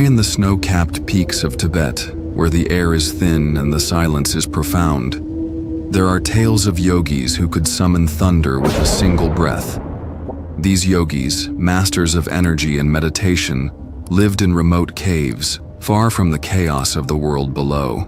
High in the snow-capped peaks of Tibet, where the air is thin and the silence is profound, there are tales of yogis who could summon thunder with a single breath. These yogis, masters of energy and meditation, lived in remote caves, far from the chaos of the world below.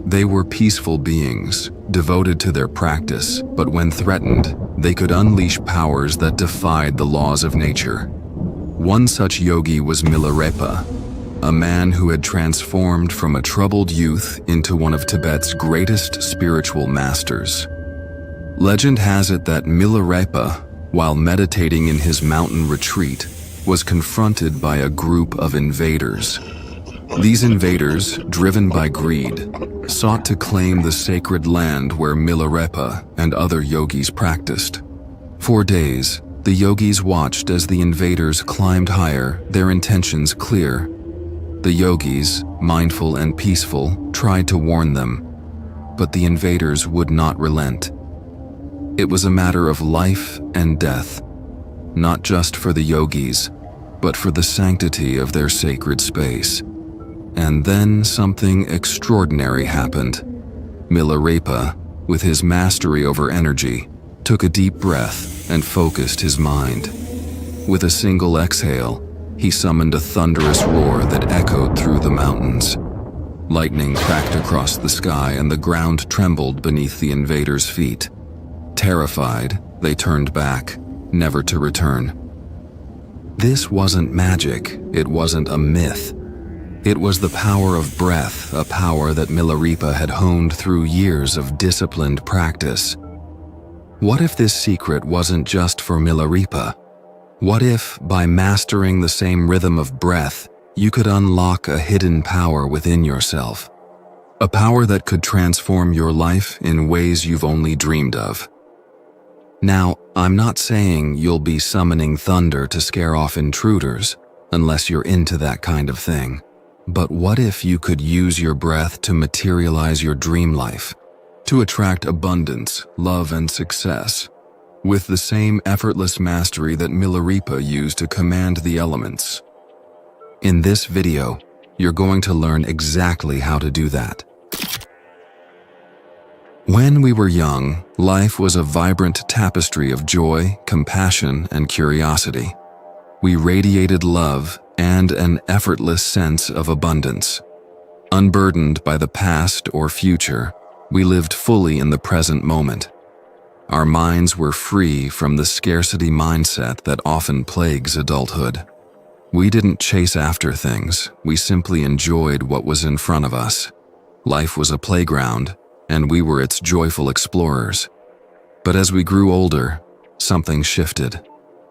They were peaceful beings, devoted to their practice, but when threatened, they could unleash powers that defied the laws of nature. One such yogi was Milarepa, a man who had transformed from a troubled youth into one of Tibet's greatest spiritual masters. Legend has it that Milarepa, while meditating in his mountain retreat, was confronted by a group of invaders. These invaders, driven by greed, sought to claim the sacred land where Milarepa and other yogis practiced. For days, the yogis watched as the invaders climbed higher, their intentions clear. The yogis, mindful and peaceful, tried to warn them, but the invaders would not relent. It was a matter of life and death, not just for the yogis, but for the sanctity of their sacred space. And then something extraordinary happened. Milarepa, with his mastery over energy, took a deep breath and focused his mind. With a single exhale, he summoned a thunderous roar that echoed through the mountains. Lightning cracked across the sky and the ground trembled beneath the invaders' feet. Terrified, they turned back, never to return. This wasn't magic, it wasn't a myth. It was the power of breath, a power that Milarepa had honed through years of disciplined practice. What if this secret wasn't just for Milarepa? What if, by mastering the same rhythm of breath, you could unlock a hidden power within yourself? A power that could transform your life in ways you've only dreamed of. Now, I'm not saying you'll be summoning thunder to scare off intruders, unless you're into that kind of thing. But what if you could use your breath to materialize your dream life, to attract abundance, love, and success, with the same effortless mastery that Milarepa used to command the elements? In this video, you're going to learn exactly how to do that. When we were young, life was a vibrant tapestry of joy, compassion, and curiosity. We radiated love and an effortless sense of abundance. Unburdened by the past or future, we lived fully in the present moment. Our minds were free from the scarcity mindset that often plagues adulthood. We didn't chase after things, we simply enjoyed what was in front of us. Life was a playground, and we were its joyful explorers. But as we grew older, something shifted.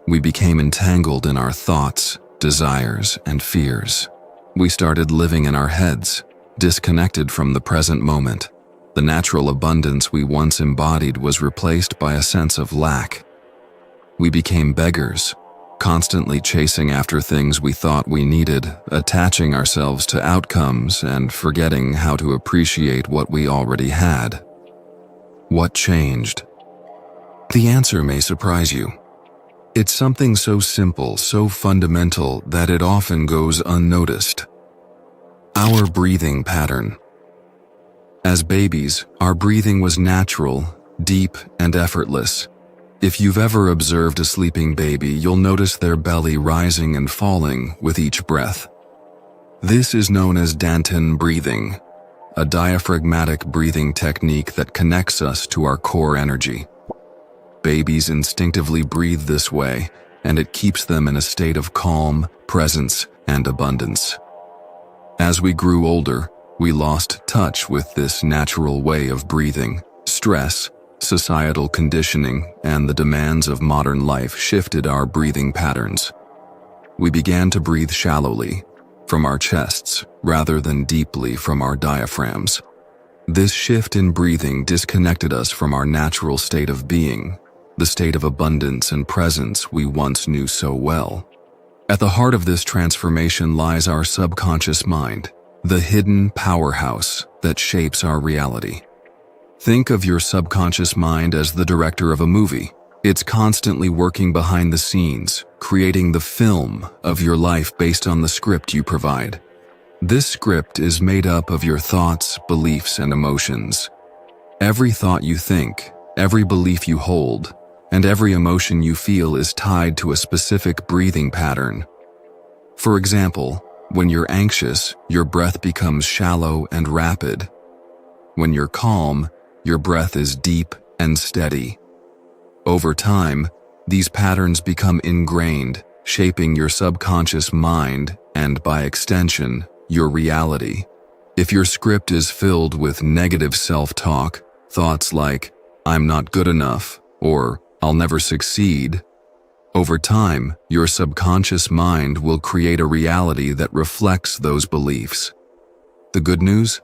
We became entangled in our thoughts, desires, and fears. We started living in our heads, disconnected from the present moment. The natural abundance we once embodied was replaced by a sense of lack. We became beggars, constantly chasing after things we thought we needed, attaching ourselves to outcomes and forgetting how to appreciate what we already had. What changed? The answer may surprise you. It's something so simple, so fundamental that it often goes unnoticed. Our breathing pattern. As babies, our breathing was natural, deep, and effortless. If you've ever observed a sleeping baby, you'll notice their belly rising and falling with each breath. This is known as Dantian breathing, a diaphragmatic breathing technique that connects us to our core energy. Babies instinctively breathe this way, and it keeps them in a state of calm, presence, and abundance. As we grew older, we lost touch with this natural way of breathing. Stress, societal conditioning, and the demands of modern life shifted our breathing patterns. We began to breathe shallowly, from our chests, rather than deeply from our diaphragms. This shift in breathing disconnected us from our natural state of being, the state of abundance and presence we once knew so well. At the heart of this transformation lies our subconscious mind, the hidden powerhouse that shapes our reality. Think of your subconscious mind as the director of a movie. It's constantly working behind the scenes, creating the film of your life based on the script you provide. This script is made up of your thoughts, beliefs, and emotions. Every thought you think, every belief you hold, and every emotion you feel is tied to a specific breathing pattern. For example, when you're anxious, your breath becomes shallow and rapid. When you're calm, your breath is deep and steady. Over time, these patterns become ingrained, shaping your subconscious mind and, by extension, your reality. If your script is filled with negative self-talk, thoughts like, "I'm not good enough," or "I'll never succeed," over time, your subconscious mind will create a reality that reflects those beliefs. The good news?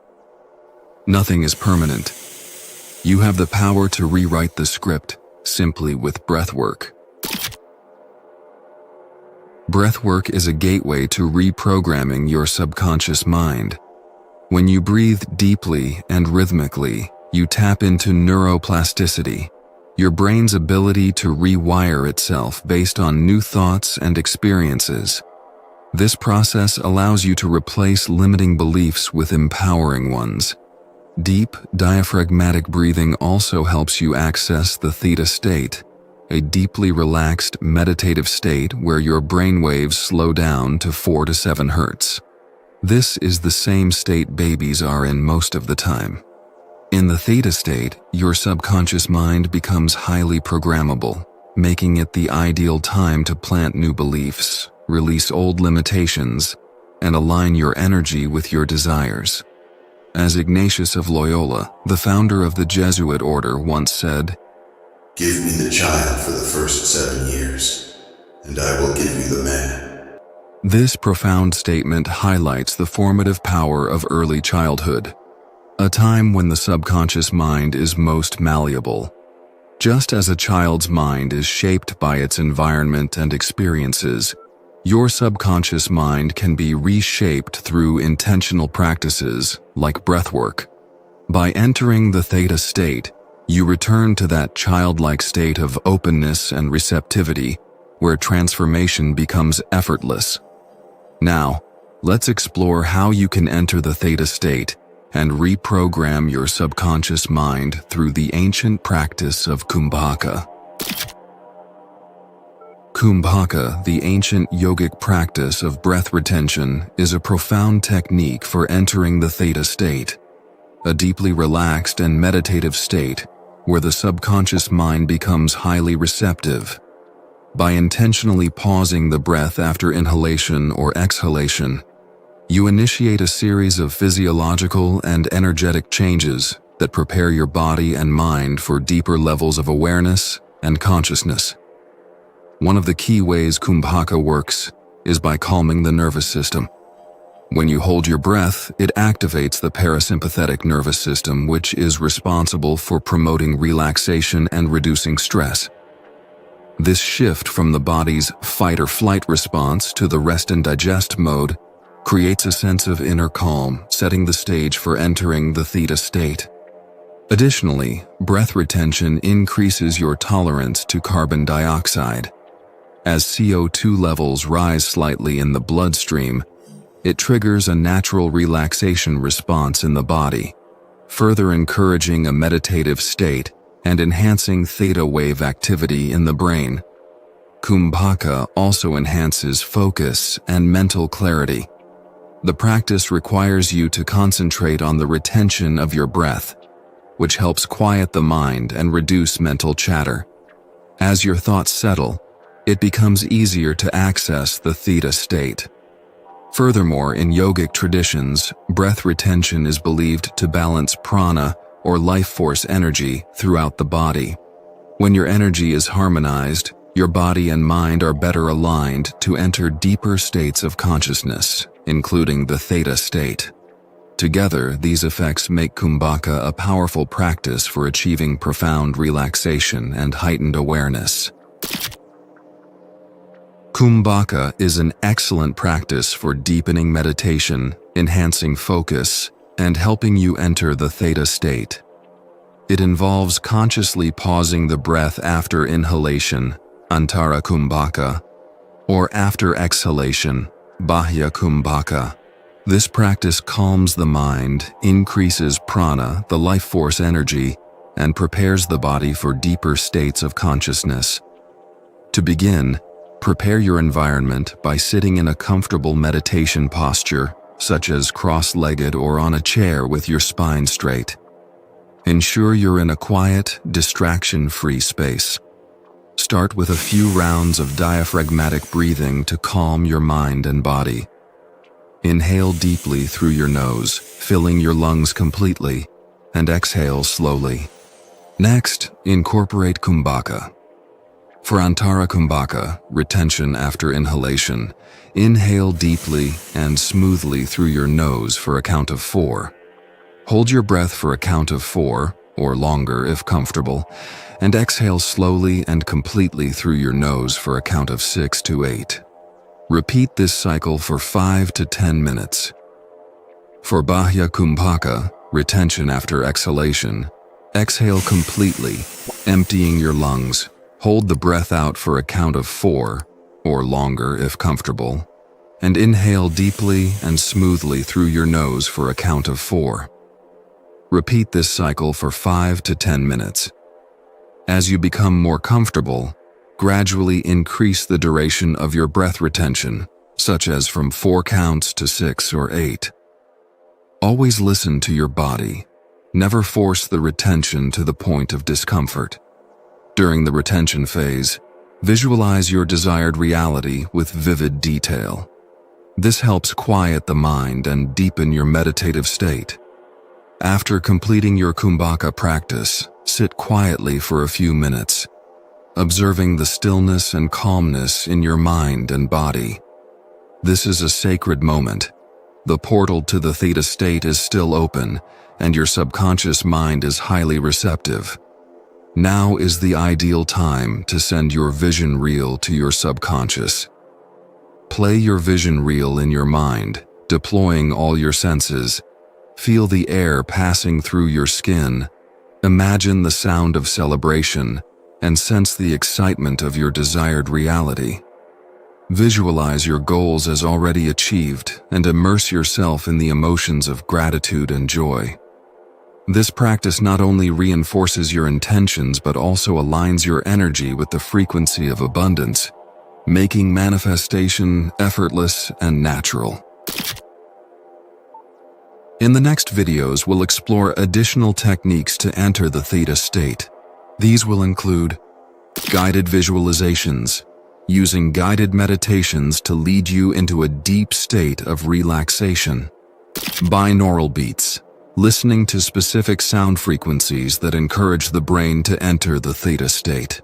Nothing is permanent. You have the power to rewrite the script simply with breathwork. Breathwork is a gateway to reprogramming your subconscious mind. When you breathe deeply and rhythmically, you tap into neuroplasticity, your brain's ability to rewire itself based on new thoughts and experiences. This process allows you to replace limiting beliefs with empowering ones. Deep, diaphragmatic breathing also helps you access the Theta State, a deeply relaxed meditative state where your brainwaves slow down to 4 to 7 Hz. This is the same state babies are in most of the time. In the Theta State, your subconscious mind becomes highly programmable, making it the ideal time to plant new beliefs, release old limitations, and align your energy with your desires. As Ignatius of Loyola, the founder of the Jesuit order, once said, "Give me the child for the first 7 years, and I will give you the man." This profound statement highlights the formative power of early childhood, a time when the subconscious mind is most malleable. Just as a child's mind is shaped by its environment and experiences, your subconscious mind can be reshaped through intentional practices like breathwork. By entering the Theta State, you return to that childlike state of openness and receptivity where transformation becomes effortless. Now, let's explore how you can enter the Theta State and reprogram your subconscious mind through the ancient practice of Kumbhaka. Kumbhaka, the ancient yogic practice of breath retention, is a profound technique for entering the Theta State, a deeply relaxed and meditative state where the subconscious mind becomes highly receptive. By intentionally pausing the breath after inhalation or exhalation, you initiate a series of physiological and energetic changes that prepare your body and mind for deeper levels of awareness and consciousness. One of the key ways Kumbhaka works is by calming the nervous system. When you hold your breath, it activates the parasympathetic nervous system, which is responsible for promoting relaxation and reducing stress. This shift from the body's fight or flight response to the rest and digest mode creates a sense of inner calm, setting the stage for entering the Theta State. Additionally, breath retention increases your tolerance to carbon dioxide. As CO2 levels rise slightly in the bloodstream, it triggers a natural relaxation response in the body, further encouraging a meditative state and enhancing theta wave activity in the brain. Kumbhaka also enhances focus and mental clarity. The practice requires you to concentrate on the retention of your breath, which helps quiet the mind and reduce mental chatter. As your thoughts settle, it becomes easier to access the Theta State. Furthermore, in yogic traditions, breath retention is believed to balance prana, or life force energy, throughout the body. When your energy is harmonized, your body and mind are better aligned to enter deeper states of consciousness, including the Theta State. Together, these effects make Kumbhaka a powerful practice for achieving profound relaxation and heightened awareness. Kumbhaka is an excellent practice for deepening meditation, enhancing focus, and helping you enter the Theta State. It involves consciously pausing the breath after inhalation, Antara Kumbhaka, or after exhalation, Bahya Kumbhaka. This practice calms the mind, increases prana, the life force energy, and prepares the body for deeper states of consciousness. To begin, prepare your environment by sitting in a comfortable meditation posture, such as cross-legged or on a chair with your spine straight. Ensure you're in a quiet, distraction-free space. Start with a few rounds of diaphragmatic breathing to calm your mind and body. Inhale deeply through your nose, filling your lungs completely, and exhale slowly. Next, incorporate Kumbhaka. For Antara Kumbhaka, retention after inhalation, inhale deeply and smoothly through your nose for a count of 4. Hold your breath for a count of 4, or longer if comfortable, and exhale slowly and completely through your nose for a count of 6 to 8. Repeat this cycle for 5 to 10 minutes. For Bahya Kumbhaka, retention after exhalation, exhale completely, emptying your lungs. Hold the breath out for a count of 4, or longer if comfortable, and inhale deeply and smoothly through your nose for a count of 4. Repeat this cycle for 5 to 10 minutes. As you become more comfortable, gradually increase the duration of your breath retention, such as from 4 counts to 6 or 8. Always listen to your body. Never force the retention to the point of discomfort. During the retention phase, visualize your desired reality with vivid detail. This helps quiet the mind and deepen your meditative state. After completing your Kumbhaka practice, sit quietly for a few minutes, observing the stillness and calmness in your mind and body. This is a sacred moment. The portal to the Theta State is still open, and your subconscious mind is highly receptive. Now is the ideal time to send your vision reel to your subconscious. Play your vision reel in your mind, deploying all your senses. Feel the air passing through your skin. Imagine the sound of celebration and sense the excitement of your desired reality. Visualize your goals as already achieved and immerse yourself in the emotions of gratitude and joy. This practice not only reinforces your intentions but also aligns your energy with the frequency of abundance, making manifestation effortless and natural. In the next videos, we'll explore additional techniques to enter the Theta State. These will include guided visualizations, using guided meditations to lead you into a deep state of relaxation. Binaural beats, listening to specific sound frequencies that encourage the brain to enter the Theta State.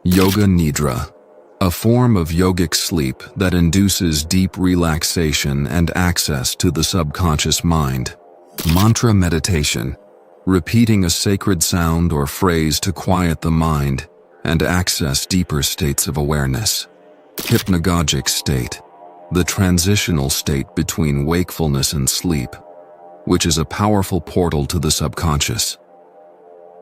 Yoga Nidra, a form of yogic sleep that induces deep relaxation and access to the subconscious mind. Mantra meditation, repeating a sacred sound or phrase to quiet the mind and access deeper states of awareness. Hypnagogic state, the transitional state between wakefulness and sleep, which is a powerful portal to the subconscious.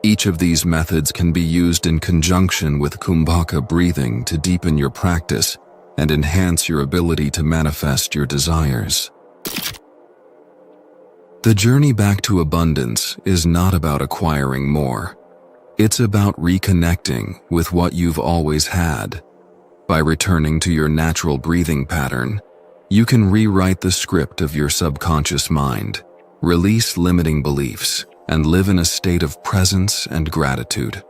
Each of these methods can be used in conjunction with Kumbhaka breathing to deepen your practice and enhance your ability to manifest your desires. The journey back to abundance is not about acquiring more. It's about reconnecting with what you've always had. By returning to your natural breathing pattern, you can rewrite the script of your subconscious mind, release limiting beliefs, and live in a state of presence and gratitude.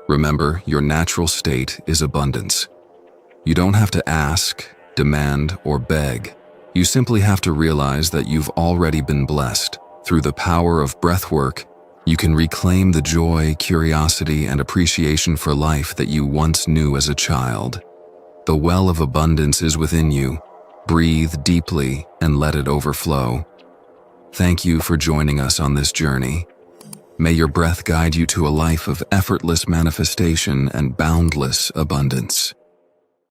Remember, your natural state is abundance. You don't have to ask, demand, or beg. You simply have to realize that you've already been blessed. Through the power of breathwork, you can reclaim the joy, curiosity, and appreciation for life that you once knew as a child. The well of abundance is within you. Breathe deeply and let it overflow. Thank you for joining us on this journey. May your breath guide you to a life of effortless manifestation and boundless abundance.